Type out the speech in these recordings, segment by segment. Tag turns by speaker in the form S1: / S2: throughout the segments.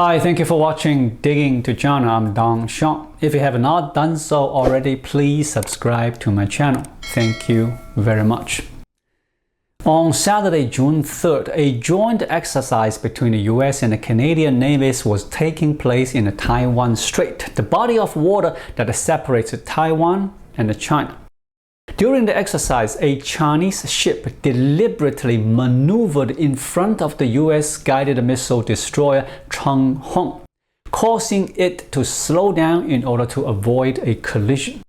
S1: Hi, thank you for watching Digging to China. I'm Dong Sean. If you have not done so already, please subscribe to my channel. Thank you very much. On Saturday, June 3rd, a joint exercise between the US and the Canadian navies was taking place in the Taiwan Strait, the body of water that separates Taiwan and China. During the exercise, a Chinese ship deliberately maneuvered in front of the US guided missile destroyer Cheng Hong, causing it to slow down in order to avoid a collision.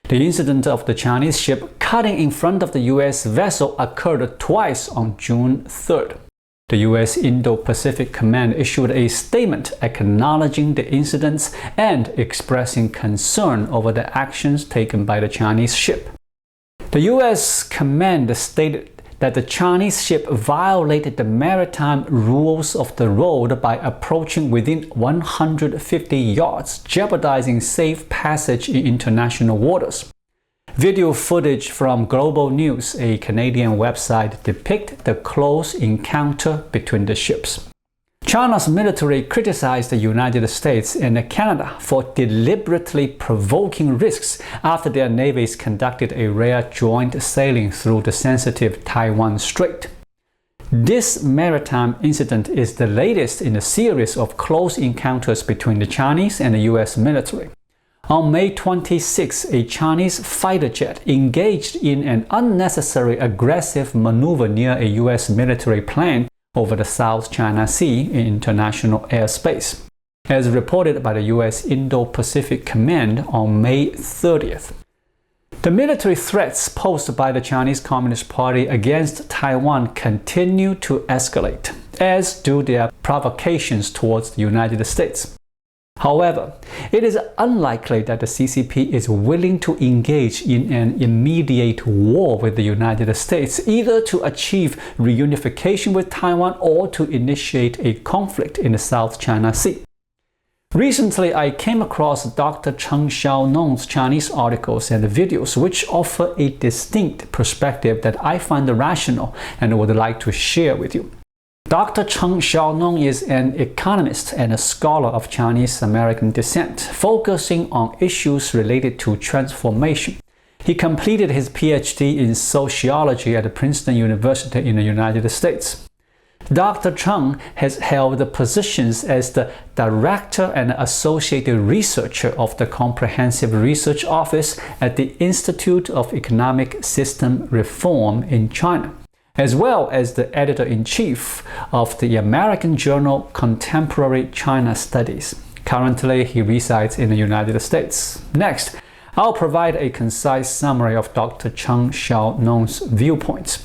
S1: The incident of the Chinese ship cutting in front of the US vessel occurred twice on June 3rd. The US Indo-Pacific Command issued a statement acknowledging the incidents and expressing concern over the actions taken by the Chinese ship. The U.S. command stated that the Chinese ship violated the maritime rules of the road by approaching within 150 yards, jeopardizing safe passage in international waters. Video footage from Global News, a Canadian website, depicted the close encounter between the ships. China's military criticized the United States and Canada for deliberately provoking risks after their navies conducted a rare joint sailing through the sensitive Taiwan Strait. This maritime incident is the latest in a series of close encounters between the Chinese and the US military. On May 26, a Chinese fighter jet engaged in an unnecessary aggressive maneuver near a US military plane over the South China Sea in international airspace, as reported by the US Indo-Pacific Command on May 30th. The military threats posed by the Chinese Communist Party against Taiwan continue to escalate, as do their provocations towards the United States. However, it is unlikely that the CCP is willing to engage in an immediate war with the United States, either to achieve reunification with Taiwan or to initiate a conflict in the South China Sea. Recently, I came across Dr. Cheng Xiaonong's Chinese articles and videos which offer a distinct perspective that I find rational and would like to share with you. Dr. Cheng Xiaonong is an economist and a scholar of Chinese American descent, focusing on issues related to transformation. He completed his PhD in sociology at Princeton University in the United States. Dr. Cheng has held positions as the director and associate researcher of the Comprehensive Research Office at the Institute of Economic System Reform in China, as well as the editor-in-chief of the American journal Contemporary China Studies. Currently, he resides in the United States. Next, I'll provide a concise summary of Dr. Cheng Xiaonong's viewpoints.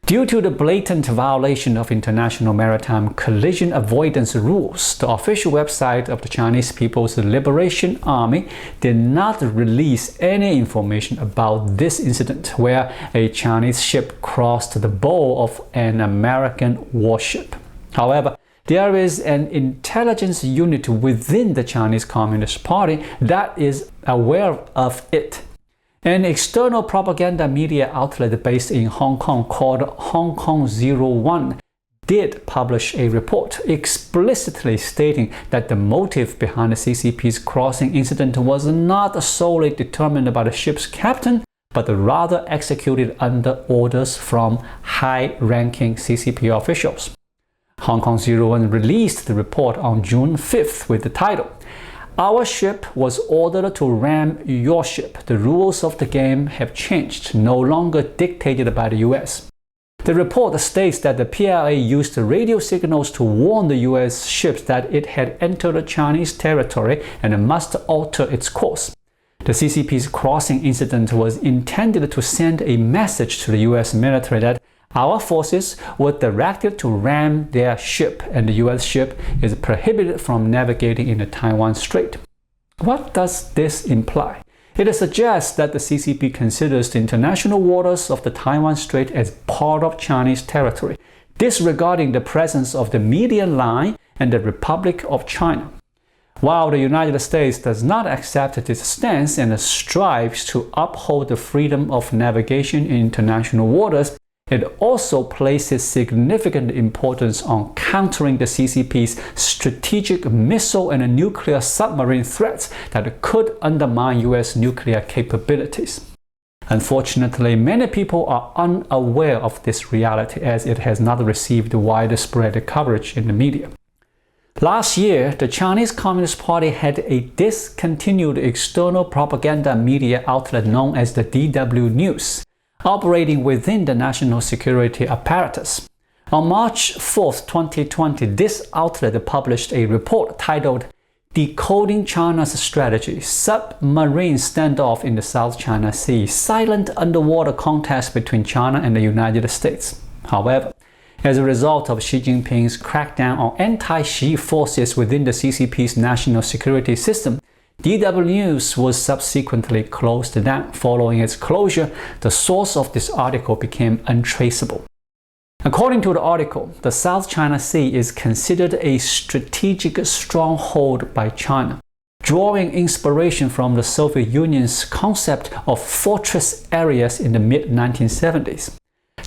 S1: Due to the blatant violation of international maritime collision avoidance rules, the official website of the Chinese People's Liberation Army did not release any information about this incident where a Chinese ship crossed the bow of an American warship. However, there is an intelligence unit within the Chinese Communist Party that is aware of it. An external propaganda media outlet based in Hong Kong called Hong Kong 01 did publish a report explicitly stating that the motive behind the CCP's crossing incident was not solely determined by the ship's captain, but rather executed under orders from high-ranking CCP officials. Hong Kong 01 released the report on June 5th with the title, "Our ship was ordered to ram your ship. The rules of the game have changed, no longer dictated by the US." The report states that the PLA used radio signals to warn the US ships that it had entered Chinese territory and must alter its course. The CCP's crossing incident was intended to send a message to the US military that our forces were directed to ram their ship, and the US ship is prohibited from navigating in the Taiwan Strait. What does this imply? It suggests that the CCP considers the international waters of the Taiwan Strait as part of Chinese territory, disregarding the presence of the median line and the Republic of China. While the United States does not accept this stance and strives to uphold the freedom of navigation in international waters, It also places significant importance on countering the CCP's strategic missile and nuclear submarine threats that could undermine U.S. nuclear capabilities. Unfortunately, many people are unaware of this reality as it has not received widespread coverage in the media. Last year, the Chinese Communist Party had a discontinued external propaganda media outlet known as the DW News, operating within the national security apparatus. On March 4, 2020, this outlet published a report titled Decoding China's Strategy, Submarine Standoff in the South China Sea, Silent Underwater Contest Between China and the United States. However, as a result of Xi Jinping's crackdown on anti-Xi forces within the CCP's national security system, DW News was subsequently closed down. Following its closure, the source of this article became untraceable. According to the article, the South China Sea is considered a strategic stronghold by China, drawing inspiration from the Soviet Union's concept of fortress areas in the mid-1970s.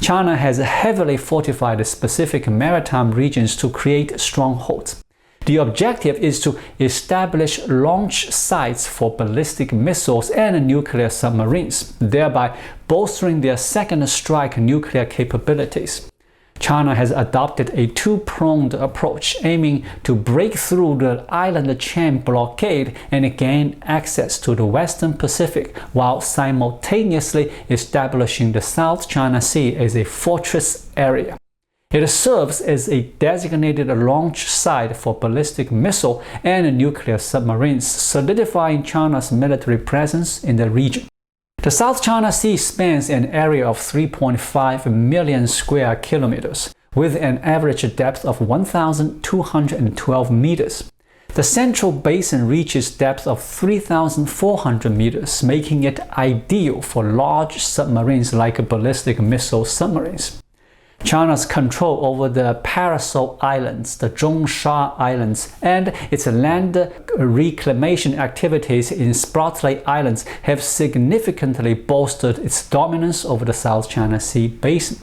S1: China has heavily fortified specific maritime regions to create strongholds. The objective is to establish launch sites for ballistic missiles and nuclear submarines, thereby bolstering their second strike nuclear capabilities. China has adopted a two-pronged approach, aiming to break through the island chain blockade and gain access to the Western Pacific, while simultaneously establishing the South China Sea as a fortress area. It serves as a designated launch site for ballistic missile and nuclear submarines, solidifying China's military presence in the region. The South China Sea spans an area of 3.5 million square kilometers, with an average depth of 1,212 meters. The central basin reaches depth of 3,400 meters, making it ideal for large submarines like ballistic missile submarines. China's control over the Paracel Islands, the Zhongsha Islands, and its land reclamation activities in Spratly Islands have significantly bolstered its dominance over the South China Sea basin.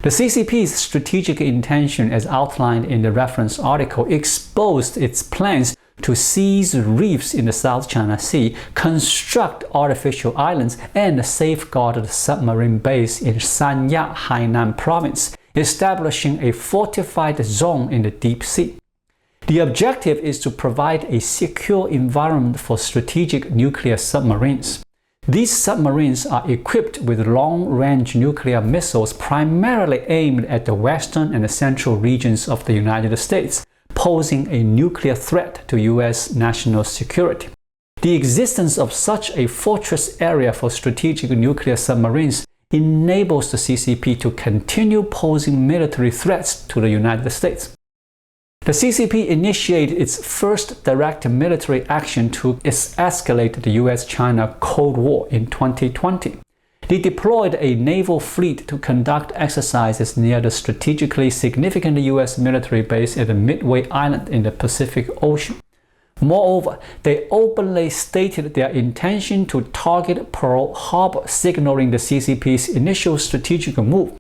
S1: The CCP's strategic intention, as outlined in the reference article, exposed its plans to seize reefs in the South China Sea, construct artificial islands, and safeguard the submarine base in Sanya, Hainan province, establishing a fortified zone in the deep sea. The objective is to provide a secure environment for strategic nuclear submarines. These submarines are equipped with long-range nuclear missiles primarily aimed at the western and central regions of the United States, posing a nuclear threat to U.S. national security. The existence of such a fortress area for strategic nuclear submarines enables the CCP to continue posing military threats to the United States. The CCP initiated its first direct military action to escalate the US-China Cold War in 2020. They deployed a naval fleet to conduct exercises near the strategically significant US military base at the Midway Island in the Pacific Ocean. Moreover, they openly stated their intention to target Pearl Harbor, signaling the CCP's initial strategic move.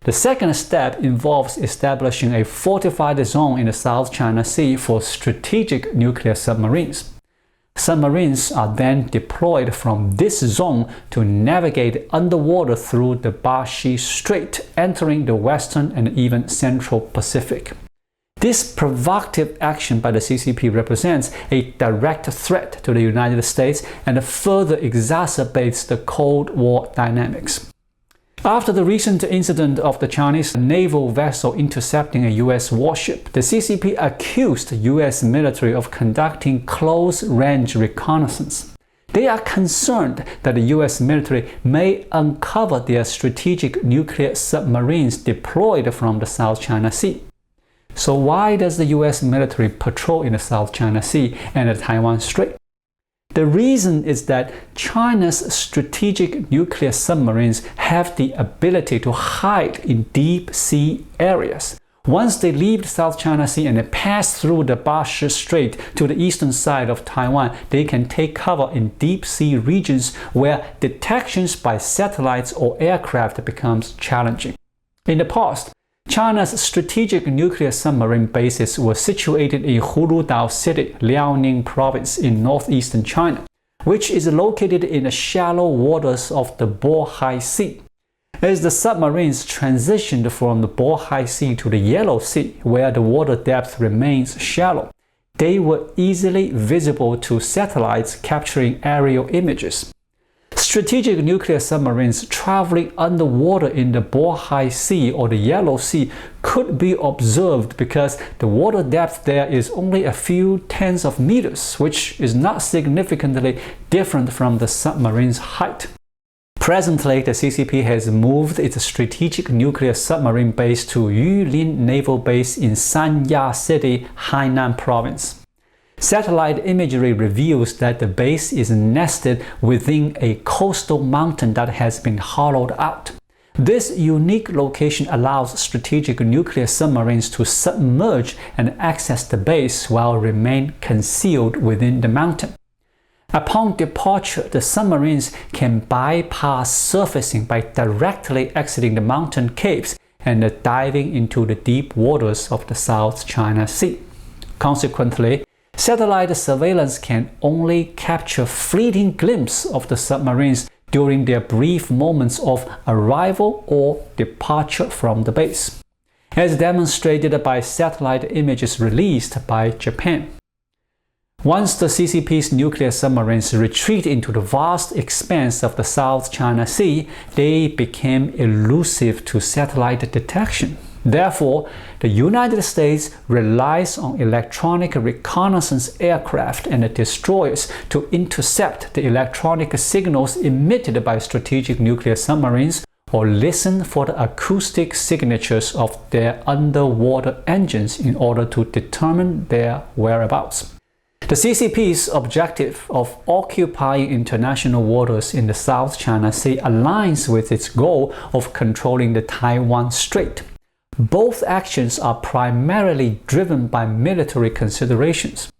S1: The second step involves establishing a fortified zone in the South China Sea for strategic nuclear submarines. Submarines are then deployed from this zone to navigate underwater through the Taiwan Strait, entering the Western and even Central Pacific. This provocative action by the CCP represents a direct threat to the United States and further exacerbates the Cold War dynamics. After the recent incident of the Chinese naval vessel intercepting a U.S. warship, the CCP accused the U.S. military of conducting close-range reconnaissance. They are concerned that the U.S. military may uncover their strategic nuclear submarines deployed from the South China Sea. So why does the U.S. military patrol in the South China Sea and the Taiwan Strait? The reason is that China's strategic nuclear submarines have the ability to hide in deep sea areas. Once they leave the South China Sea and they pass through the Taiwan Strait to the eastern side of Taiwan, they can take cover in deep sea regions where detections by satellites or aircraft becomes challenging. In the past, China's strategic nuclear submarine bases were situated in Huludao City, Liaoning Province in northeastern China, which is located in the shallow waters of the Bohai Sea. As the submarines transitioned from the Bohai Sea to the Yellow Sea, where the water depth remains shallow, they were easily visible to satellites capturing aerial images. Strategic nuclear submarines traveling underwater in the Bohai Sea or the Yellow Sea could be observed because the water depth there is only a few tens of meters, which is not significantly different from the submarine's height. Presently, the CCP has moved its strategic nuclear submarine base to Yulin Naval Base in Sanya City, Hainan Province. Satellite imagery reveals that the base is nested within a coastal mountain that has been hollowed out. This unique location allows strategic nuclear submarines to submerge and access the base while remain concealed within the mountain. Upon departure, the submarines can bypass surfacing by directly exiting the mountain caves and diving into the deep waters of the South China Sea. Consequently, satellite surveillance can only capture fleeting glimpses of the submarines during their brief moments of arrival or departure from the base, as demonstrated by satellite images released by Japan. Once the CCP's nuclear submarines retreat into the vast expanse of the South China Sea, they became elusive to satellite detection. Therefore, the United States relies on electronic reconnaissance aircraft and destroyers to intercept the electronic signals emitted by strategic nuclear submarines or listen for the acoustic signatures of their underwater engines in order to determine their whereabouts. The CCP's objective of occupying international waters in the South China Sea aligns with its goal of controlling the Taiwan Strait. Both actions are primarily driven by military considerations.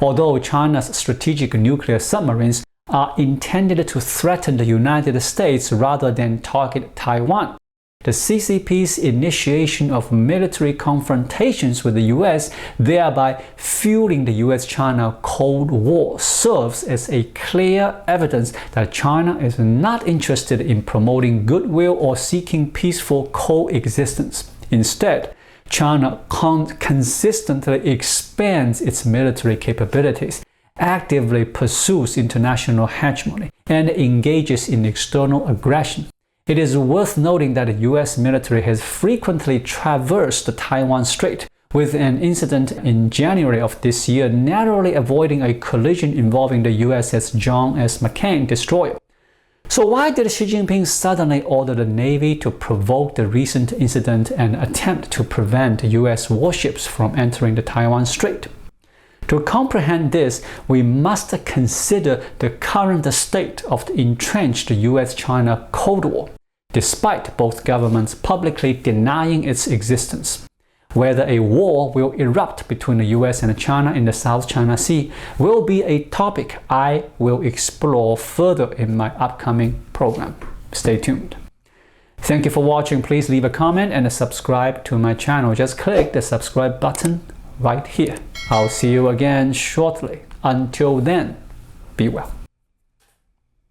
S1: Although China's strategic nuclear submarines are intended to threaten the United States rather than target Taiwan, the CCP's initiation of military confrontations with the U.S., thereby fueling the U.S.-China Cold War, serves as a clear evidence that China is not interested in promoting goodwill or seeking peaceful coexistence. Instead, China consistently expands its military capabilities, actively pursues international hegemony, and engages in external aggression. It is worth noting that the U.S. military has frequently traversed the Taiwan Strait, with an incident in January of this year narrowly avoiding a collision involving the USS John S. McCain destroyer. So why did Xi Jinping suddenly order the Navy to provoke the recent incident and attempt to prevent U.S. warships from entering the Taiwan Strait? To comprehend this, we must consider the current state of the entrenched U.S.-China Cold War, despite both governments publicly denying its existence. Whether a war will erupt between the U.S. and China in the South China Sea will be a topic I will explore further in my upcoming program. Stay tuned. Thank you for watching. Please leave a comment and subscribe to my channel. Just click the subscribe button right here. I'll see you again shortly. Until then, be well.